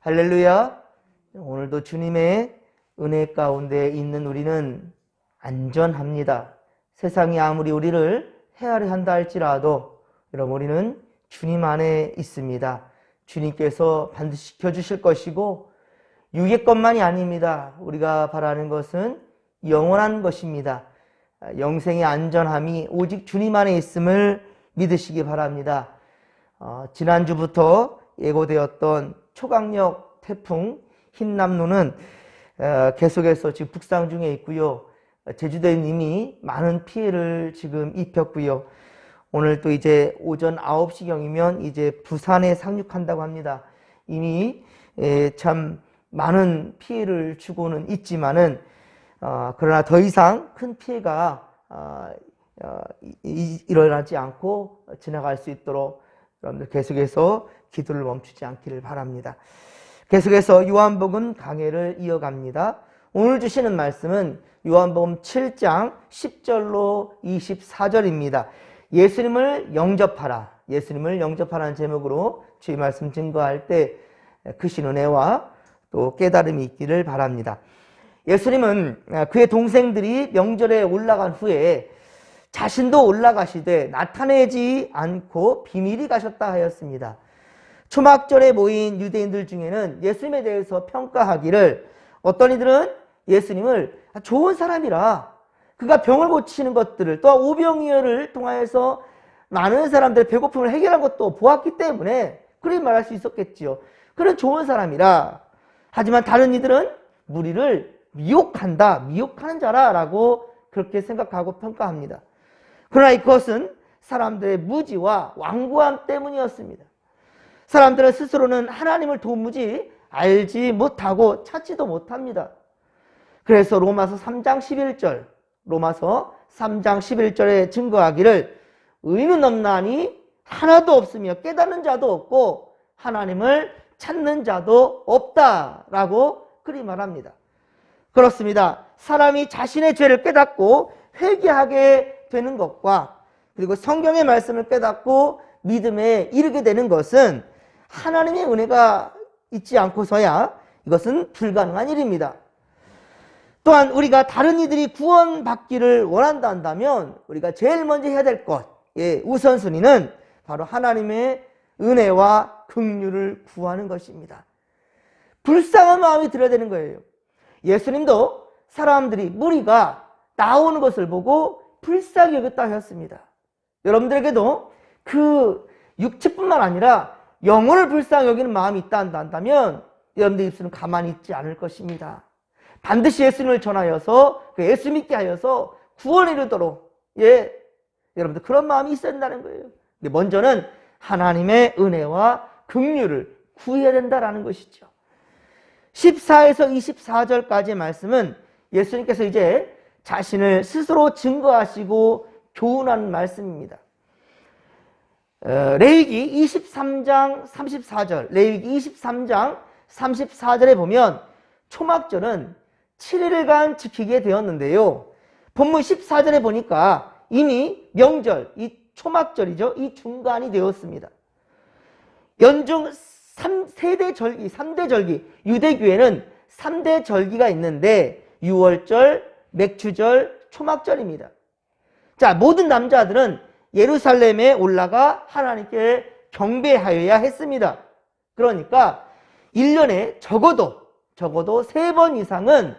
할렐루야. 오늘도 주님의 은혜 가운데 있는 우리는 안전합니다. 세상이 아무리 우리를 헤아려 한다 할지라도 여러분 우리는 주님 안에 있습니다. 주님께서 반드시 지켜주실 것이고 육의 것만이 아닙니다. 우리가 바라는 것은 영원한 것입니다. 영생의 안전함이 오직 주님 안에 있음을 믿으시기 바랍니다. 지난주부터 예고되었던 초강력 태풍 흰남노는 계속해서 지금 북상 중에 있고요. 제주도에 이미 많은 피해를 지금 입혔고요. 오늘 또 이제 오전 9시경이면 이제 부산에 상륙한다고 합니다. 이미 참 많은 피해를 주고는 있지만은 그러나 더 이상 큰 피해가 일어나지 않고 지나갈 수 있도록 여러분들 계속해서 기도를 멈추지 않기를 바랍니다. 계속해서 요한복음 강해를 이어갑니다. 오늘 주시는 말씀은 요한복음 7장 10절로 24절입니다. 예수님을 영접하라. 예수님을 영접하라는 제목으로 주의 말씀 증거할 때 크신 은혜와 또 깨달음이 있기를 바랍니다. 예수님은 그의 동생들이 명절에 올라간 후에 자신도 올라가시되 나타내지 않고 비밀히 가셨다 하였습니다. 초막절에 모인 유대인들 중에는 예수님에 대해서 평가하기를 어떤 이들은 예수님을 좋은 사람이라 그가 병을 고치는 것들을 또 오병이어를 통하여서 많은 사람들의 배고픔을 해결한 것도 보았기 때문에 그렇게 말할 수 있었겠지요. 그런 좋은 사람이라. 하지만 다른 이들은 무리를 미혹하는 자라라고 그렇게 생각하고 평가합니다. 그러나 그것은 사람들의 무지와 완고함 때문이었습니다. 사람들은 스스로는 하나님을 도무지 알지 못하고 찾지도 못합니다. 그래서 로마서 3장 11절에 증거하기를 의는 없나니 하나도 없으며 깨닫는 자도 없고 하나님을 찾는 자도 없다라고 그리 말합니다. 그렇습니다. 사람이 자신의 죄를 깨닫고 회개하게 되는 것과 그리고 성경의 말씀을 깨닫고 믿음에 이르게 되는 것은 하나님의 은혜가 있지 않고서야 이것은 불가능한 일입니다. 또한 우리가 다른 이들이 구원받기를 원한다 한다면 우리가 제일 먼저 해야 될 것, 우선순위는 바로 하나님의 은혜와 긍휼을 구하는 것입니다. 불쌍한 마음이 들어야 되는 거예요. 예수님도 사람들이 무리가 나오는 것을 보고 불쌍히 여겼다 하였습니다. 여러분들에게도 그 육체뿐만 아니라 영혼을 불쌍히 여기는 마음이 있다 한다면 여러분들 입술은 가만히 있지 않을 것입니다. 반드시 예수님을 전하여서 그 예수 믿게 하여서 구원에 이르도록 여러분들 그런 마음이 있어야 된다는 거예요. 근데 먼저는 하나님의 은혜와 긍휼을 구해야 된다라는 것이죠. 14에서 24절까지의 말씀은 예수님께서 이제 자신을 스스로 증거하시고 교훈하는 말씀입니다. 레위기 23장 34절, 레위기 23장 34절에 보면 초막절은 7일간 지키게 되었는데요. 본문 14절에 보니까 이미 명절, 이 초막절이죠. 이 중간이 되었습니다. 연중 3대 절기, 유대교회는 3대 절기가 있는데 유월절, 맥주절, 초막절입니다. 자, 모든 남자들은 예루살렘에 올라가 하나님께 경배하여야 했습니다. 그러니까 1년에 적어도 3번 이상은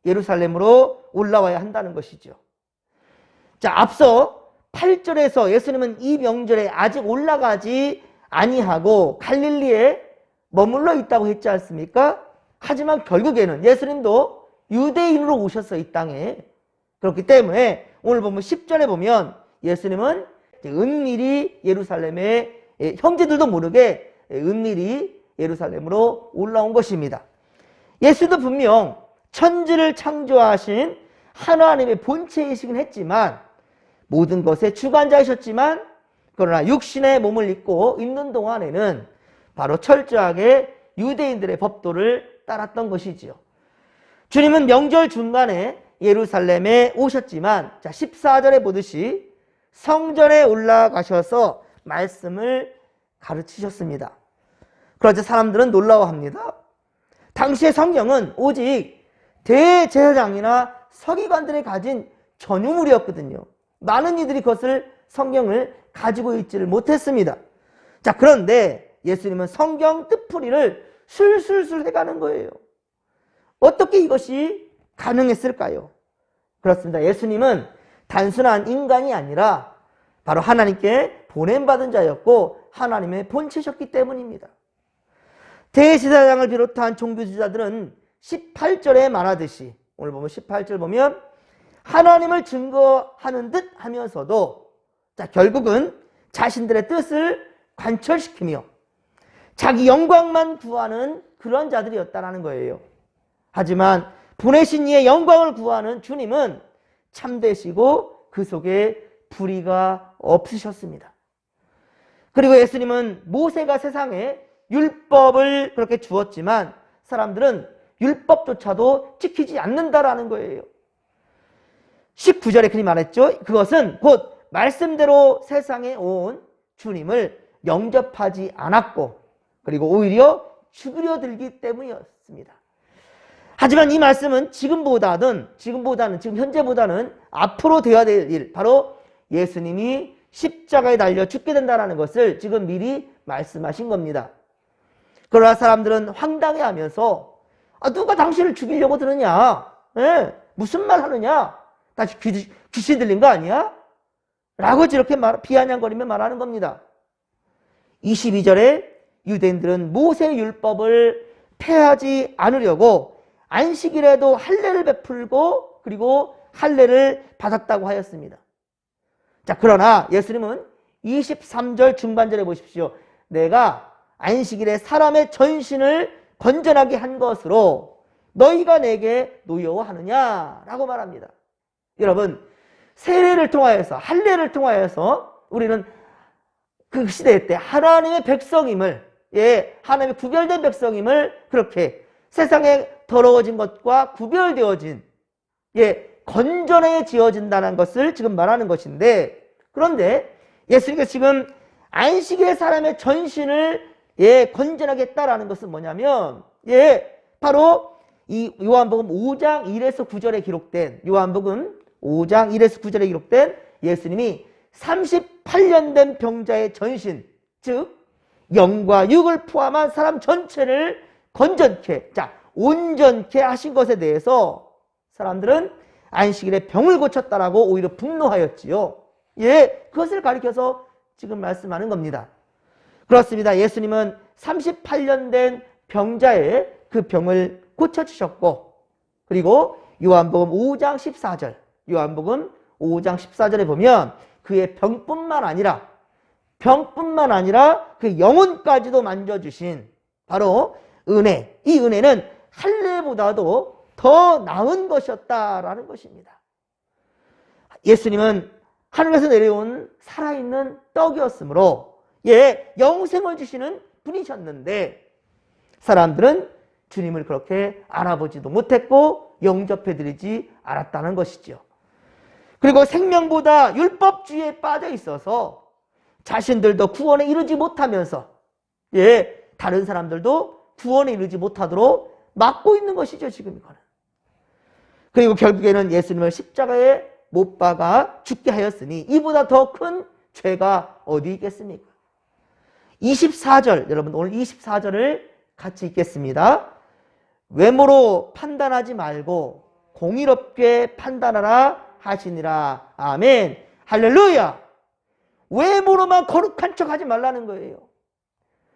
예루살렘으로 올라와야 한다는 것이죠. 자, 앞서 8절에서 예수님은 이 명절에 아직 올라가지 아니하고 갈릴리에 머물러 있다고 했지 않습니까? 하지만 결국에는 예수님도 유대인으로 오셨어요, 이 땅에. 그렇기 때문에 오늘 보면 10절에 보면 예수님은 은밀히 예루살렘에, 형제들도 모르게 은밀히 예루살렘으로 올라온 것입니다. 예수도 분명 천지를 창조하신 하나님의 본체이시긴 했지만 모든 것의 주관자이셨지만 그러나 육신의 몸을 입고 있는 동안에는 바로 철저하게 유대인들의 법도를 따랐던 것이지요. 주님은 명절 중간에 예루살렘에 오셨지만 14절에 보듯이 성전에 올라가셔서 말씀을 가르치셨습니다. 그러자 사람들은 놀라워합니다. 당시의 성경은 오직 대제사장이나 서기관들이 가진 전유물이었거든요. 많은 이들이 그것을 성경을 가지고 있지를 못했습니다. 자, 그런데 예수님은 성경 뜻풀이를 술술술 해가는 거예요. 어떻게 이것이 가능했을까요? 그렇습니다. 예수님은 단순한 인간이 아니라 바로 하나님께 보냄받은 자였고 하나님의 본체셨기 때문입니다. 대제사장을 비롯한 종교 지도자들은 18절에 말하듯이, 오늘 보면 18절 보면 하나님을 증거하는 듯 하면서도 결국은 자신들의 뜻을 관철시키며 자기 영광만 구하는 그런 자들이었다는 거예요. 하지만 보내신 이의 영광을 구하는 주님은 참되시고 그 속에 불의가 없으셨습니다. 그리고 예수님은 모세가 세상에 율법을 그렇게 주었지만 사람들은 율법조차도 지키지 않는다라는 거예요. 19절에 그렇게 말했죠. 그것은 곧 말씀대로 세상에 온 주님을 영접하지 않았고 그리고 오히려 죽이려 들기 때문이었습니다. 하지만 이 말씀은 지금 현재보다는 앞으로 되어야 될 일, 바로 예수님이 십자가에 달려 죽게 된다는 것을 지금 미리 말씀하신 겁니다. 그러나 사람들은 황당해하면서 누가 당신을 죽이려고 드느냐? 무슨 말 하느냐? 다시 귀신 들린 거 아니야? 라고 이렇게 비아냥거리며 말하는 겁니다. 22절에 유대인들은 모세의 율법을 폐하지 않으려고 안식일에도 할례를 베풀고 그리고 할례를 받았다고 하였습니다. 자, 그러나 예수님은 23절 중반절에 보십시오. 내가 안식일에 사람의 전신을 건전하게 한 것으로 너희가 내게 노여워하느냐라고 말합니다. 여러분, 세례를 통하여서 할례를 통하여서 우리는 그 시대 때 하나님의 백성임을, 하나님의 구별된 백성임을 그렇게 세상에 더러워진 것과 구별되어진, 건전해지어진다는 것을 지금 말하는 것인데, 그런데 예수님께서 지금 안식일에 사람의 전신을 건전하게 했다라는 것은 뭐냐면, 바로 이 요한복음 5장 1에서 9절에 기록된, 요한복음 5장 1에서 9절에 기록된 예수님이 38년 된 병자의 전신, 즉 영과 육을 포함한 사람 전체를 건전케, 온전케 하신 것에 대해서 사람들은 안식일에 병을 고쳤다라고 오히려 분노하였지요. 그것을 가리켜서 지금 말씀하는 겁니다. 그렇습니다. 예수님은 38년 된 병자의 그 병을 고쳐주셨고, 그리고 요한복음 5장 14절에 보면 그의 병뿐만 아니라 그 영혼까지도 만져주신 바로 은혜, 이 은혜는 할례보다도 더 나은 것이었다라는 것입니다. 예수님은 하늘에서 내려온 살아있는 떡이었으므로 영생을 주시는 분이셨는데 사람들은 주님을 그렇게 알아보지도 못했고 영접해드리지 않았다는 것이죠. 그리고 생명보다 율법주의에 빠져 있어서 자신들도 구원에 이르지 못하면서 다른 사람들도 구원에 이르지 못하도록 막고 있는 것이죠, 지금 이거는. 그리고 결국에는 예수님을 십자가에 못 박아 죽게 하였으니 이보다 더 큰 죄가 어디 있겠습니까? 24절, 여러분 오늘 24절을 같이 읽겠습니다. 외모로 판단하지 말고 공의롭게 판단하라 하시니라. 아멘. 할렐루야. 외모로만 거룩한 척 하지 말라는 거예요.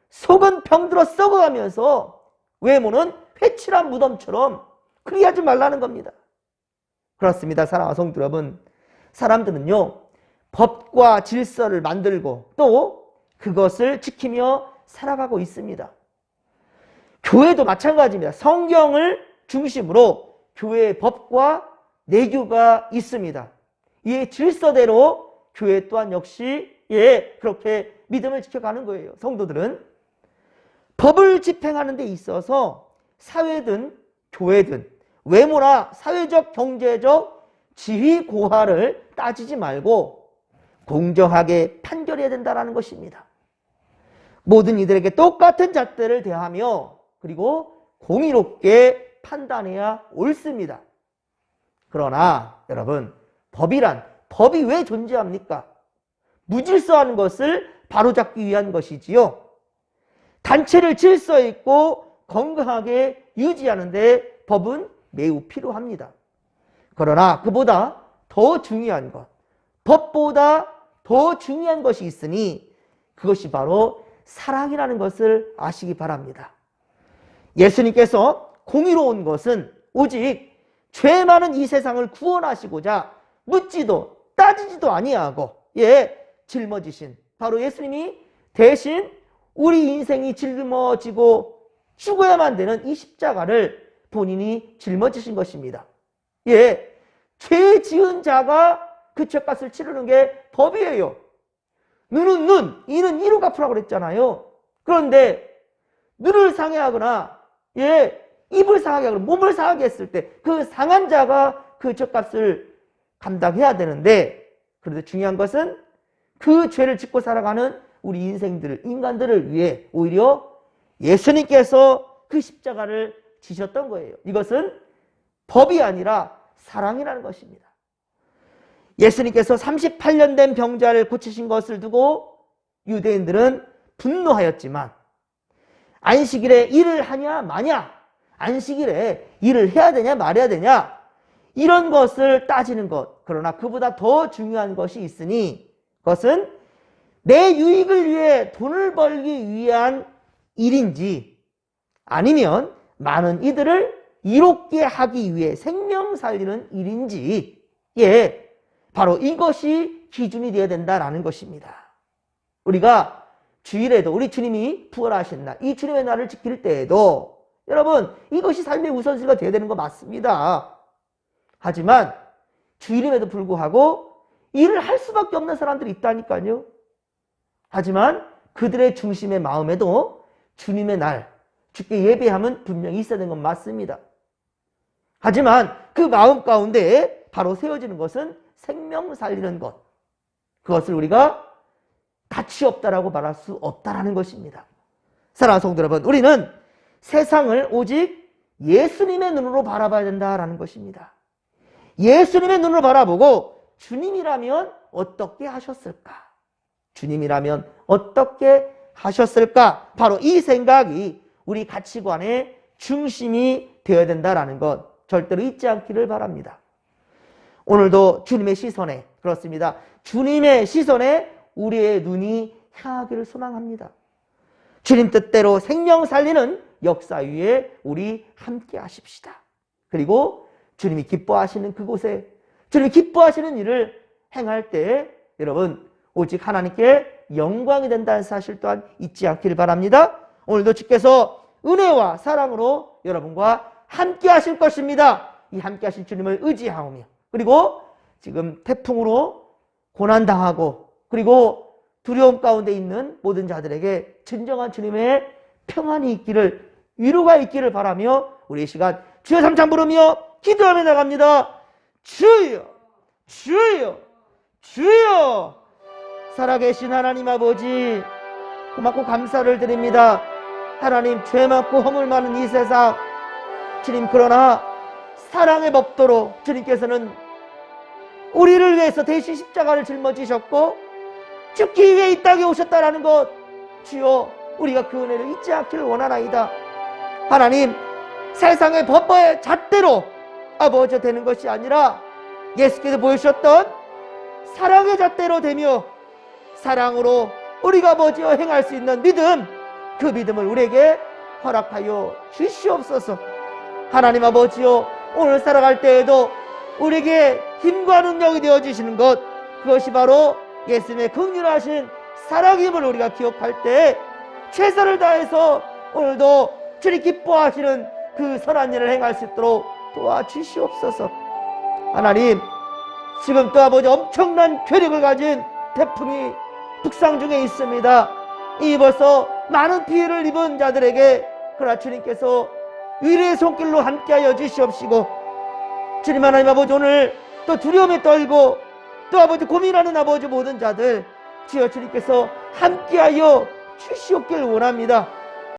속은 병들어 썩어가면서 외모는 회칠한 무덤처럼 그리 하지 말라는 겁니다. 그렇습니다. 사랑하는 성도 여러분, 사람들은요 법과 질서를 만들고 또 그것을 지키며 살아가고 있습니다. 교회도 마찬가지입니다. 성경을 중심으로 교회의 법과 내규가 있습니다. 이 질서대로 교회 또한 역시 그렇게 믿음을 지켜가는 거예요. 성도들은 법을 집행하는 데 있어서 사회든 교회든 외모나 사회적 경제적 지위 고하를 따지지 말고 공정하게 판결해야 된다는 것입니다. 모든 이들에게 똑같은 잣대를 대하며 그리고 공의롭게 판단해야 옳습니다. 그러나 여러분, 법이 왜 존재합니까? 무질서한 것을 바로잡기 위한 것이지요. 단체를 질서 있고 건강하게 유지하는데 법은 매우 필요합니다. 그러나 그보다 더 중요한 것, 법보다 더 중요한 것이 있으니 그것이 바로 사랑이라는 것을 아시기 바랍니다. 예수님께서 공의로운 것은 오직 죄 많은 이 세상을 구원하시고자 묻지도 따지지도 아니하고 짊어지신 바로 예수님이 대신 우리 인생이 짊어지고 죽어야만 되는 이 십자가를 본인이 짊어지신 것입니다. 죄 지은 자가 그 죄값을 치르는 게 법이에요. 눈은 눈, 이는 이로 갚으라고 그랬잖아요. 그런데 눈을 상해하거나 입을 상하게 하거나 몸을 상하게 했을 때 그 상한 자가 그 죄값을 감당해야 되는데, 그런데 중요한 것은 그 죄를 짓고 살아가는 우리 인간들을 위해 오히려 예수님께서 그 십자가를 지셨던 거예요. 이것은 법이 아니라 사랑이라는 것입니다. 예수님께서 38년 된 병자를 고치신 것을 두고 유대인들은 분노하였지만 안식일에 일을 하냐 마냐, 안식일에 일을 해야 되냐 말해야 되냐, 이런 것을 따지는 것, 그러나 그보다 더 중요한 것이 있으니 그것은 내 유익을 위해 돈을 벌기 위한 일인지 아니면 많은 이들을 이롭게 하기 위해 생명 살리는 일인지, 바로 이것이 기준이 되어야 된다라는 것입니다. 우리가 주일에도 우리 주님이 부활하신 날, 이 주님의 날을 지킬 때에도 여러분 이것이 삶의 우선순위가 되어야 되는 거 맞습니다. 하지만 주일임에도 불구하고 일을 할 수밖에 없는 사람들이 있다니까요. 하지만 그들의 중심의 마음에도 주님의 날, 주께 예배함은 분명히 있어야 되는 건 맞습니다. 하지만 그 마음 가운데 바로 세워지는 것은 생명 살리는 것, 그것을 우리가 가치 없다라고 말할 수 없다라는 것입니다. 사랑하는 성도 여러분, 우리는 세상을 오직 예수님의 눈으로 바라봐야 된다라는 것입니다. 예수님의 눈으로 바라보고 주님이라면 어떻게 하셨을까? 주님이라면 어떻게 하셨을까? 바로 이 생각이 우리 가치관의 중심이 되어야 된다라는 것 절대로 잊지 않기를 바랍니다. 오늘도 주님의 시선에, 그렇습니다, 주님의 시선에 우리의 눈이 향하기를 소망합니다. 주님 뜻대로 생명 살리는 역사 위에 우리 함께 하십시다. 그리고 주님이 기뻐하시는 그곳에 주님이 기뻐하시는 일을 행할 때 여러분 오직 하나님께 영광이 된다는 사실 또한 잊지 않기를 바랍니다. 오늘도 주께서 은혜와 사랑으로 여러분과 함께 하실 것입니다. 이 함께 하실 주님을 의지하오며, 그리고 지금 태풍으로 고난당하고 그리고 두려움 가운데 있는 모든 자들에게 진정한 주님의 평안이 있기를, 위로가 있기를 바라며 우리 이 시간 주여 삼창 부르며 기도하며 나갑니다. 주여, 주여, 주여. 살아계신 하나님 아버지, 고맙고 감사를 드립니다. 하나님, 죄 많고 허물 많은 이 세상, 주님, 그러나 사랑의 법도로 주님께서는 우리를 위해서 대신 십자가를 짊어지셨고 죽기 위해 이 땅에 오셨다라는 것, 주여 우리가 그 은혜를 잊지 않기를 원하나이다. 하나님, 세상의 법의 잣대로 아버지 되는 것이 아니라 예수께서 보여주셨던 사랑의 잣대로 되며 사랑으로 우리가 아버지와 행할 수 있는 믿음, 그 믿음을 우리에게 허락하여 주시옵소서. 하나님 아버지요, 오늘 살아갈 때에도 우리에게 힘과 능력이 되어주시는 것, 그것이 바로 예수님의 긍휼하신 사랑임을 우리가 기억할 때 최선을 다해서 오늘도 주님 기뻐하시는 그 선한 일을 행할 수 있도록 도와주시옵소서. 하나님, 지금 또 아버지 엄청난 괴력을 가진 태풍이 북상 중에 있습니다. 이 벌써 많은 피해를 입은 자들에게 그러나 주님께서 위로의 손길로 함께하여 주시옵시고, 주님 하나님 아버지, 오늘 또 두려움에 떨고 또 아버지 고민하는 아버지 모든 자들, 주여 주님께서 함께하여 주시옵길 원합니다.